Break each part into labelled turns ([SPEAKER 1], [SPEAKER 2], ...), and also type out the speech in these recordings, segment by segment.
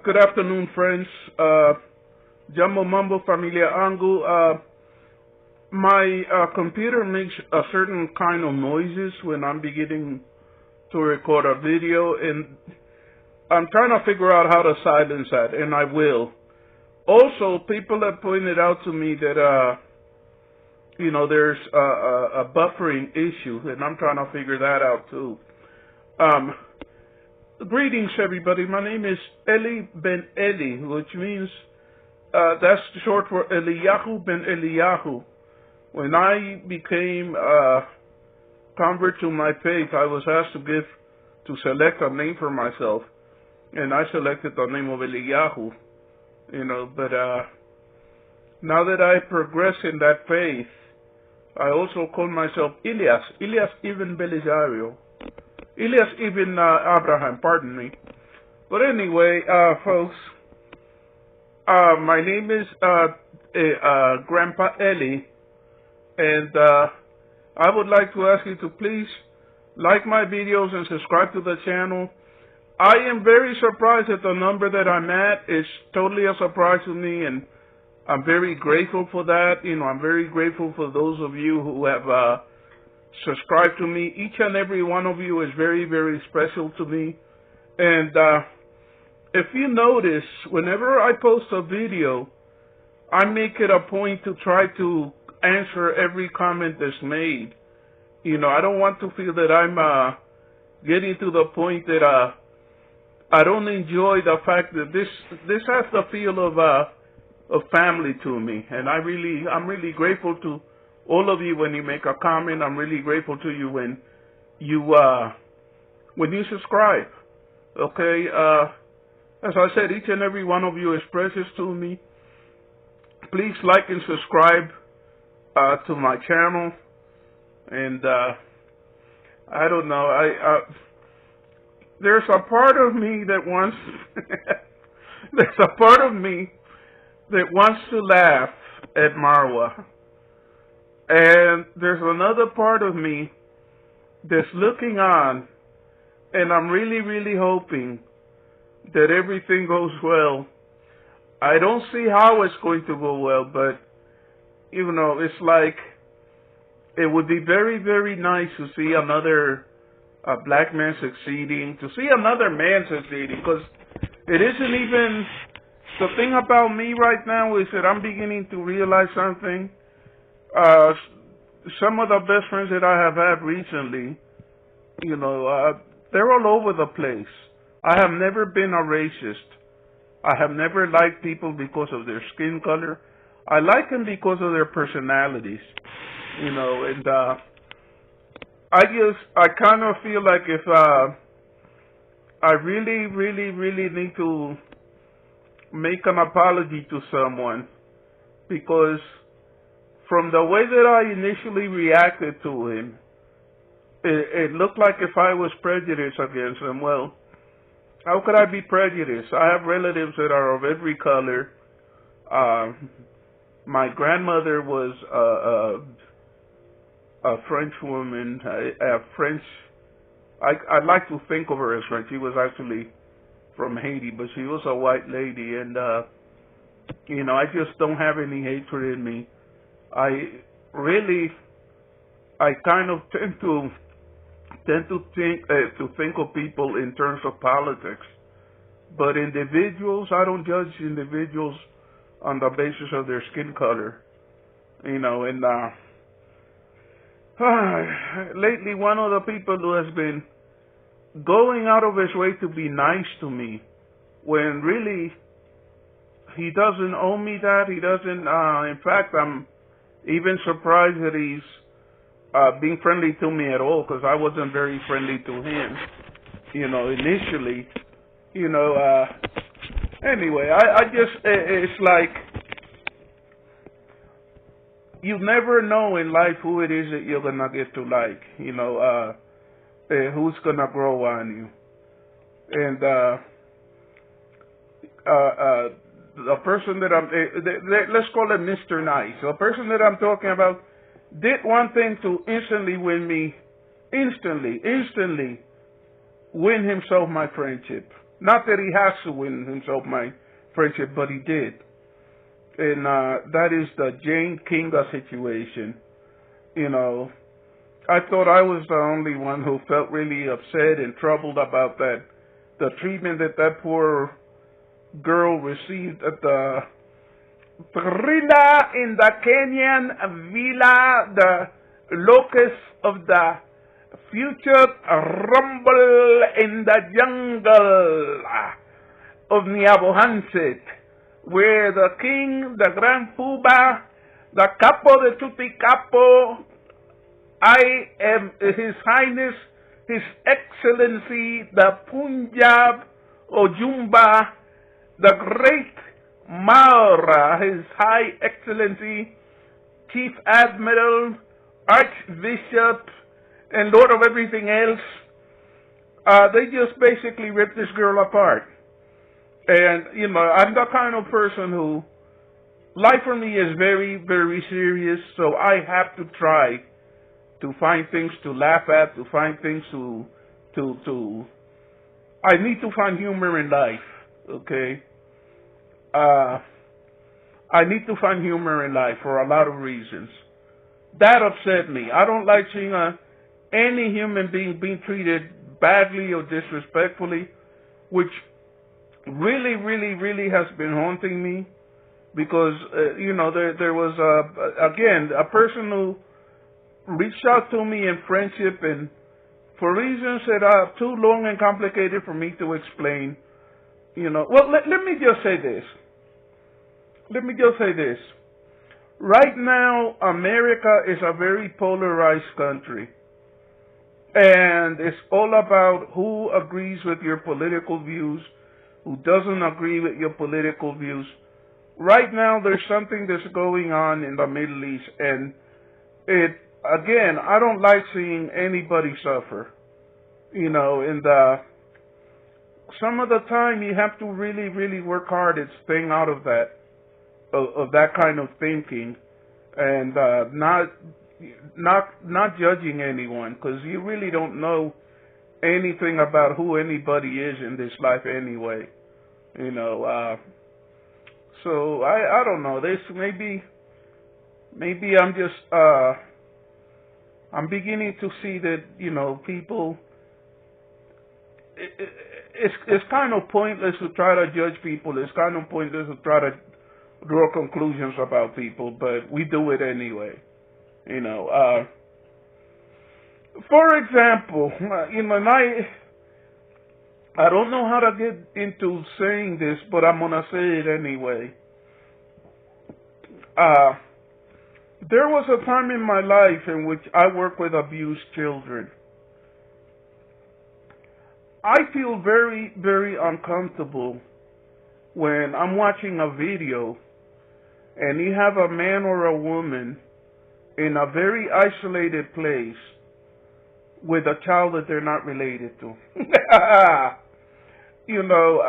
[SPEAKER 1] Good afternoon, friends. Jumbo Mumbo Familia Angu. My computer makes a certain kind of noises when I'm beginning to record a video, and I'm trying to figure out how to silence that, and I will. Also, people have pointed out to me that, there's a buffering issue, and I'm trying to figure that out too. Greetings, everybody. My name is Eli-Ben-Eli, which means that's short for Eliyahu ben Eliyahu. When I became a convert to my faith, I was asked to select a name for myself, and I selected the name of Eliyahu. But now that I progress in that faith, I also call myself Elias ibn Belisario. Elias ibn Abraham, pardon me. But anyway, folks, my name is Grandpa Eli, and I would like to ask you to please like my videos and subscribe to the channel. I am very surprised at the number that I'm at. It's totally a surprise to me, and I'm very grateful for that. I'm very grateful for those of you who have subscribe to me. Each and every one of you is very, very special to me. And if you notice, whenever I post a video, I make it a point to try to answer every comment that's made. I don't want to feel that I'm getting to the point that I don't enjoy the fact that this has the feel of family to me. And I'm really grateful to all of you when you make a comment. I'm really grateful to you when you subscribe. Okay, as I said, each and every one of you is precious to me. Please like and subscribe to my channel. And I don't know, there's a part of me that wants to laugh at Marwa. And there's another part of me that's looking on, and I'm really, really hoping that everything goes well. I don't see how it's going to go well, but, it's like, it would be very, very nice to see another black man succeeding, to see another man succeeding, because it isn't even, the thing about me right now is that I'm beginning to realize something. Some of the best friends that I have had recently, they're all over the place. I have never been a racist. I have never liked people because of their skin color. I like them because of their personalities, and I kind of feel like if I really, really, really need to make an apology to someone, because from the way that I initially reacted to him, it looked like if I was prejudiced against him. Well, how could I be prejudiced? I have relatives that are of every color. My grandmother was a French woman, I like to think of her as French. She was actually from Haiti, but she was a white lady, and I just don't have any hatred in me. I kind of tend to think of people in terms of politics, but individuals, I don't judge individuals on the basis of their skin color, and lately one of the people who has been going out of his way to be nice to me, when really he doesn't owe me that. He doesn't. In fact, I'm even surprised that he's being friendly to me at all, because I wasn't very friendly to him, initially. Anyway, I just, it's like, you never know in life who it is that you're going to get to like, who's going to grow on you. And the person that let's call it Mr. Nice. The person that I'm talking about did one thing to instantly win me, instantly win himself my friendship. Not that he has to win himself my friendship, but he did. And that is the Jane Kinga situation. You know, I thought I was the only one who felt really upset and troubled about that, the treatment that that poor girl received at the Trina in the Kenyan villa, the locus of the future rumble in the jungle of Niabohanset, where the king, the grand poobah, the capo de tutti capo, I am His Highness, His Excellency, the Punjab Ojumba, the great Maura, His High Excellency, Chief Admiral, Archbishop, and Lord of everything else. They just basically ripped this girl apart. And, you know, I'm the kind of person who, life for me is very, very serious, so I have to try to find things to laugh at, to find things I need to find humor in life, okay? I need to find humor in life for a lot of reasons. That upset me. I don't like seeing any human being being treated badly or disrespectfully, which really has been haunting me, because, you know, there was, again, a person who reached out to me in friendship, and for reasons that are too long and complicated for me to explain, you know, well, let me just say this. Right now, America is a very polarized country. And it's all about who agrees with your political views, who doesn't agree with your political views. Right now, there's something that's going on in the Middle East, and again, I don't like seeing anybody suffer. You know, and some of the time you have to really work hard at staying out of that kind of thinking, and not judging anyone, because you really don't know anything about who anybody is in this life anyway. You know, so I don't know. This maybe I'm just I'm beginning to see that, you know, people. It's kind of pointless to try to judge people. It's kind of pointless to try to draw conclusions about people, but we do it anyway. You know, for example, you know, and I don't know how to get into saying this, but I'm gonna say it anyway. There was a time in my life in which I worked with abused children. I feel very uncomfortable when I'm watching a video and you have a man or a woman in a very isolated place with a child that they're not related to. You know,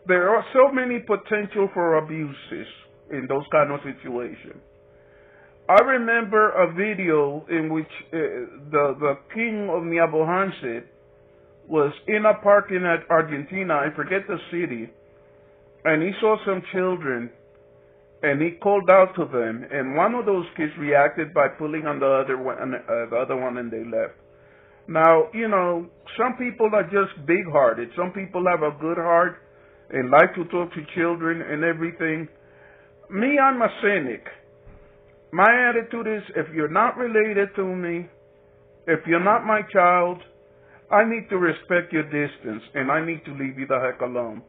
[SPEAKER 1] there are so many potential for abuses in those kind of situations. I remember a video in which the king of Niabohanset was in a park in Argentina, I forget the city, and he saw some children, and he called out to them, and one of those kids reacted by pulling on the other one, and they left. Now, you know, some people are just big-hearted. Some people have a good heart and like to talk to children and everything. Me, I'm a cynic. My attitude is, if you're not related to me, if you're not my child, I need to respect your distance, and I need to leave you the heck alone.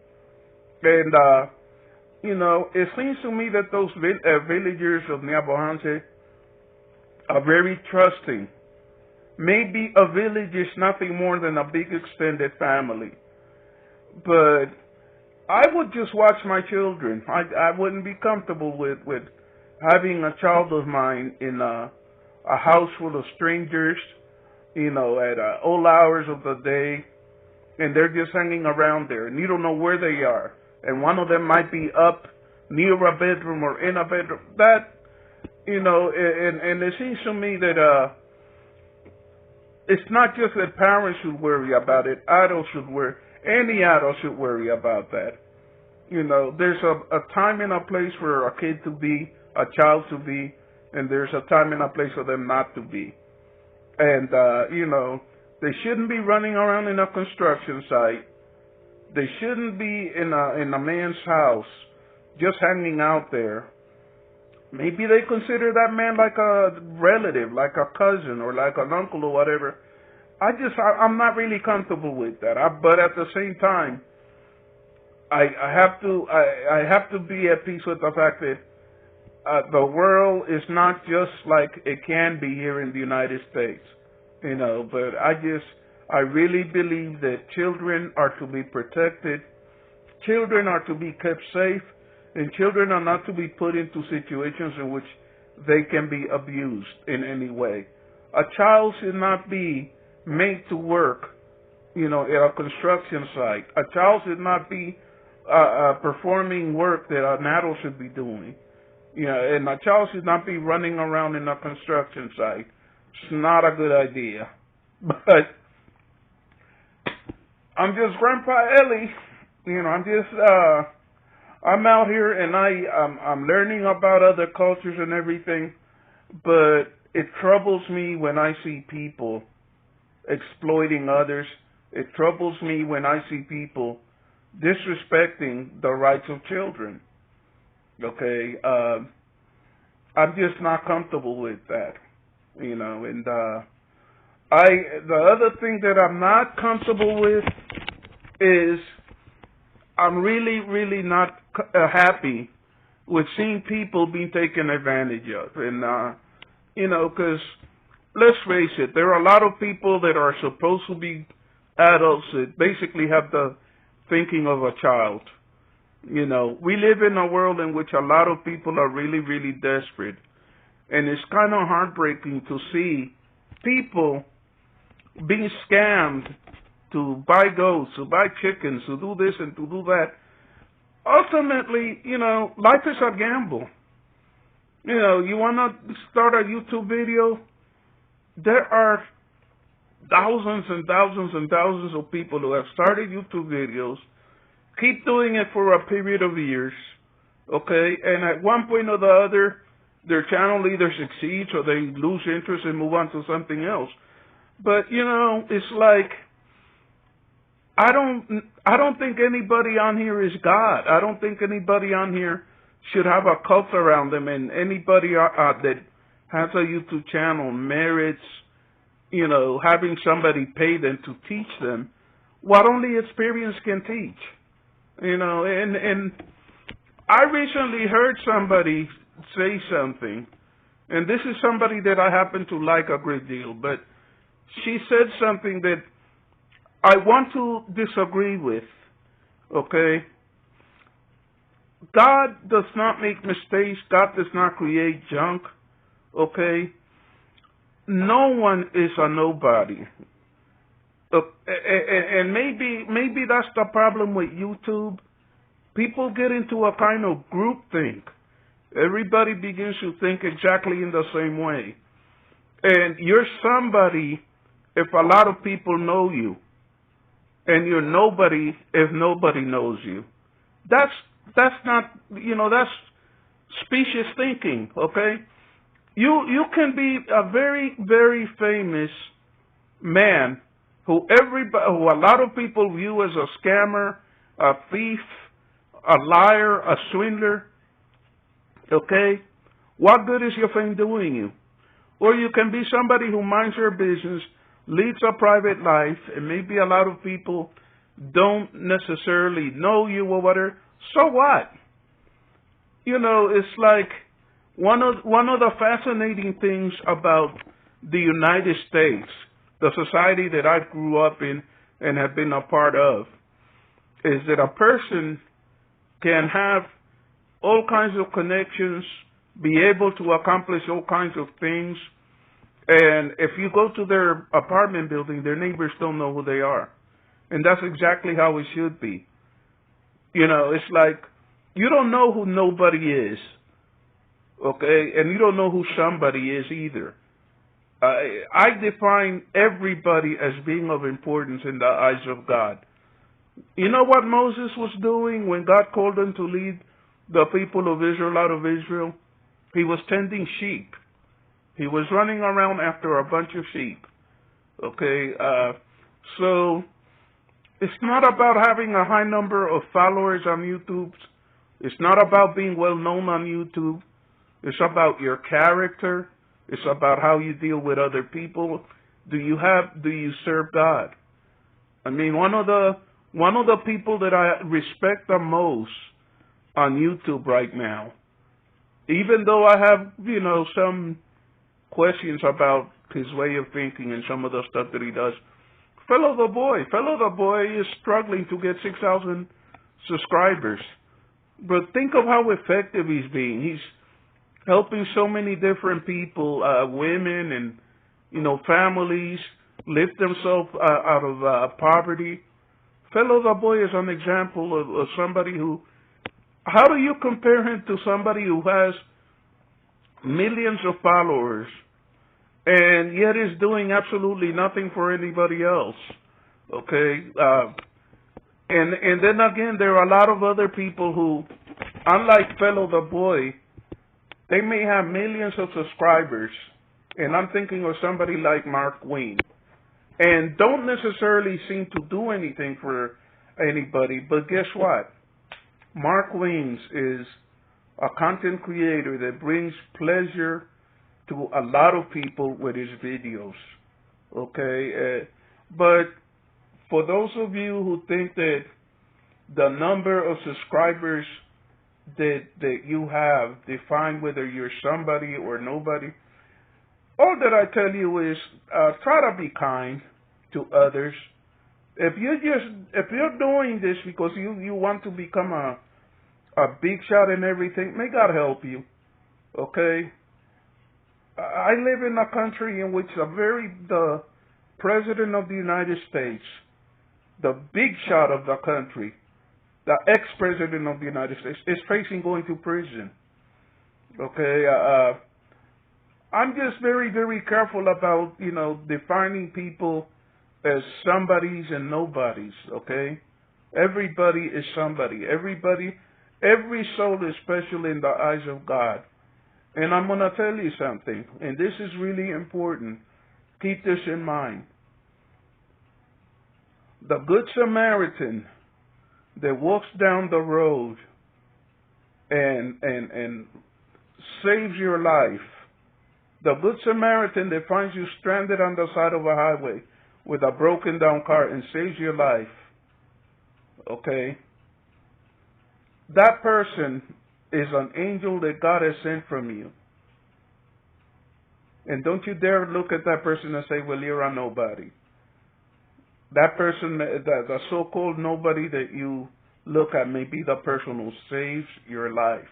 [SPEAKER 1] And, you know, it seems to me that those villagers of Niabohanset are very trusting. Maybe a village is nothing more than a big extended family. But I would just watch my children. I wouldn't be comfortable with having a child of mine in a house full of strangers, you know, at all hours of the day, and they're just hanging around there, and you don't know where they are. and one of them might be up near a bedroom or in a bedroom. That, and it seems to me that it's not just that parents should worry about it. Adults should worry. Any adult should worry about that. There's a time and a place for a kid to be, a child to be, and there's a time and a place for them not to be. And, they shouldn't be running around in a construction site. They shouldn't be in a man's house just hanging out there. Maybe they consider that man like a relative, like a cousin or like an uncle or whatever. I'm not really comfortable with that. But at the same time, I have to be at peace with the fact that the world is not just like it can be here in the United States, but I really believe that children are to be protected, children are to be kept safe, and children are not to be put into situations in which they can be abused in any way. A child should not be made to work, at a construction site. A child should not be performing work that an adult should be doing. And a child should not be running around in a construction site. It's not a good idea. But I'm just Grandpa Eli. I'm out here and I'm learning about other cultures and everything, but it troubles me when I see people exploiting others. It troubles me when I see people disrespecting the rights of children. Okay, I'm just not comfortable with that, and the other thing that I'm not comfortable with is I'm really, really not happy with seeing people being taken advantage of. And, because let's face it, there are a lot of people that are supposed to be adults that basically have the thinking of a child. We live in a world in which a lot of people are really, really desperate. And it's kind of heartbreaking to see people being scammed to buy goats, to buy chickens, to do this and to do that. Ultimately, life is a gamble. You want to start a YouTube video? There are thousands and thousands and thousands of people who have started YouTube videos, keep doing it for a period of years, okay? And at one point or the other, their channel either succeeds or they lose interest and move on to something else. But, it's like, I don't think anybody on here is God. I don't think anybody on here should have a cult around them, and anybody that has a YouTube channel merits, having somebody pay them to teach them what only experience can teach. And I recently heard somebody say something, and this is somebody that I happen to like a great deal, but she said something that I want to disagree with, okay? God does not make mistakes. God does not create junk, okay? No one is a nobody. And maybe that's the problem with YouTube. People get into a kind of groupthink. Everybody begins to think exactly in the same way. And you're somebody if a lot of people know you. And you're nobody if nobody knows you. That's not, that's specious thinking, okay? You can be a very, very famous man who a lot of people view as a scammer, a thief, a liar, a swindler, okay? What good is your fame doing you? Or you can be somebody who minds your business, leads a private life, and maybe a lot of people don't necessarily know you or whatever. So what? It's like one of the fascinating things about the United States, the society that I grew up in and have been a part of, is that a person can have all kinds of connections, be able to accomplish all kinds of things, and if you go to their apartment building, their neighbors don't know who they are. And that's exactly how it should be. You know, it's like you don't know who nobody is, okay? And you don't know who somebody is either. I define everybody as being of importance in the eyes of God. You know what Moses was doing when God called him to lead the people of Israel out of Israel? He was tending sheep. He was running around after a bunch of sheep. Okay, so it's not about having a high number of followers on YouTube. It's not about being well known on YouTube. It's about your character. It's about how you deal with other people. Do you serve God? I mean, one of the people that I respect the most on YouTube right now, even though I have, some questions about his way of thinking and some of the stuff that he does. Fellow the boy is struggling to get 6,000 subscribers. But think of how effective he's being. He's helping so many different people, women and, families lift themselves out of poverty. Fellow the boy is an example of somebody who, how do you compare him to somebody who has millions of followers and yet is doing absolutely nothing for anybody else? Okay? And then again, there are a lot of other people who, unlike Fellow the boy, they may have millions of subscribers, and I'm thinking of somebody like Mark Wayne, and don't necessarily seem to do anything for anybody, but guess what? Mark Wayne is a content creator that brings pleasure to a lot of people with his videos, okay? But for those of you who think that the number of subscribers that you have define whether you're somebody or nobody, all that I tell you is try to be kind to others. If you're doing this because you want to become a big shot in everything, may God help you. Okay? I live in a country in which the President of the United States, the big shot of the country, the ex-president of the United States, is facing going to prison. Okay? I'm just very, very careful about, defining people as somebodies and nobodies, okay? Everybody is somebody. Every soul is special in the eyes of God. And I'm going to tell you something, and this is really important. Keep this in mind. The Good Samaritan that walks down the road and saves your life, the Good Samaritan that finds you stranded on the side of a highway with a broken down car and saves your life, okay? That person is an angel that God has sent from you. And don't you dare look at that person and say, well, you're a nobody. That person, the so-called nobody that you look at may be the person who saves your life.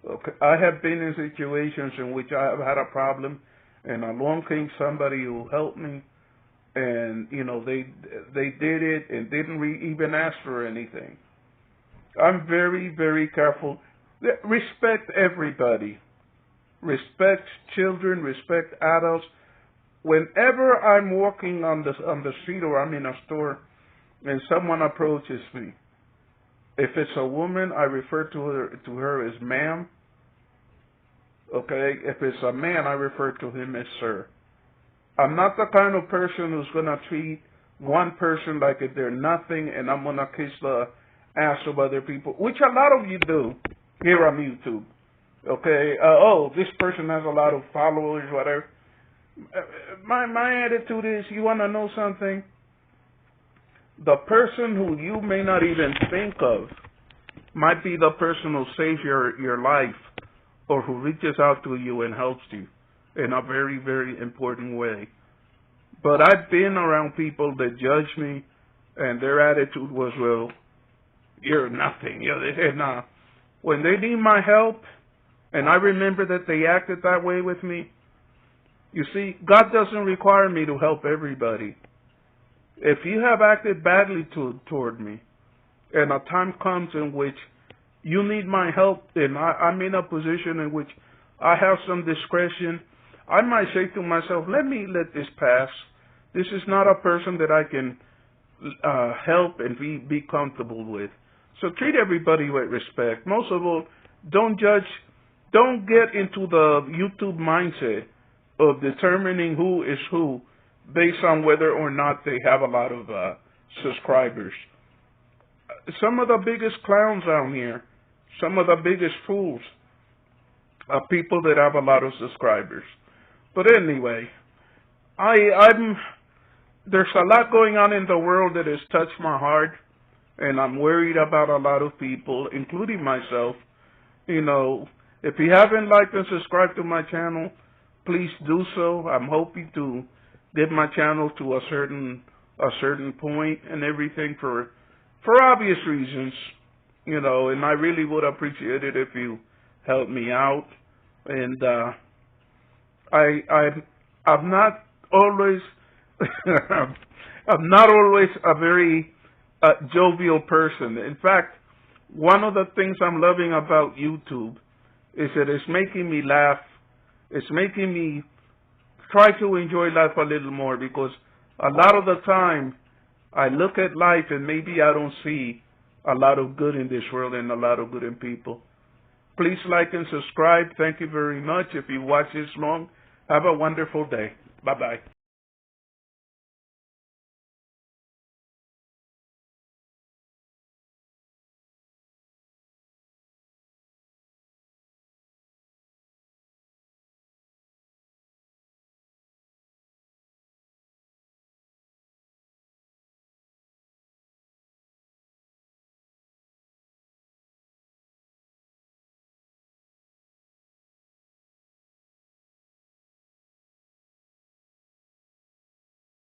[SPEAKER 1] Okay. I have been in situations in which I have had a problem, and along came somebody who helped me, and they did it and didn't even ask for anything. I'm very, very careful. Respect everybody. Respect children. Respect adults. Whenever I'm walking on the street or I'm in a store and someone approaches me, if it's a woman, I refer to her as ma'am. Okay? If it's a man, I refer to him as sir. I'm not the kind of person who's going to treat one person like if they're nothing and I'm going to kiss the ass of other people, which a lot of you do here on YouTube. Okay? This person has a lot of followers, whatever. My attitude is, you want to know something? The person who you may not even think of might be the person who saves your life or who reaches out to you and helps you in a very, very important way. But I've been around people that judge me and their attitude was, well, you're nothing. They said, nah. When they need my help, and I remember that they acted that way with me, you see, God doesn't require me to help everybody. If you have acted badly toward me, and a time comes in which you need my help, and I'm in a position in which I have some discretion, I might say to myself, let me let this pass. This is not a person that I can help and be comfortable with. So treat everybody with respect. Most of all, don't judge, don't get into the YouTube mindset of determining who is who based on whether or not they have a lot of subscribers. Some of the biggest clowns out here, some of the biggest fools are people that have a lot of subscribers. But anyway, there's a lot going on in the world that has touched my heart, and I'm worried about a lot of people, including myself. You know, if you haven't liked and subscribed to my channel, please do so. I'm hoping to get my channel to a certain point and everything for obvious reasons, you know, and I really would appreciate it if you help me out. And I'm not always I'm not always a very jovial person. In fact, one of the things I'm loving about YouTube is that it's making me laugh. It's making me try to enjoy life a little more, because a lot of the time I look at life and maybe I don't see a lot of good in this world and a lot of good in people. Please like and subscribe. Thank you very much. If you watch this long, have a wonderful day. Bye-bye.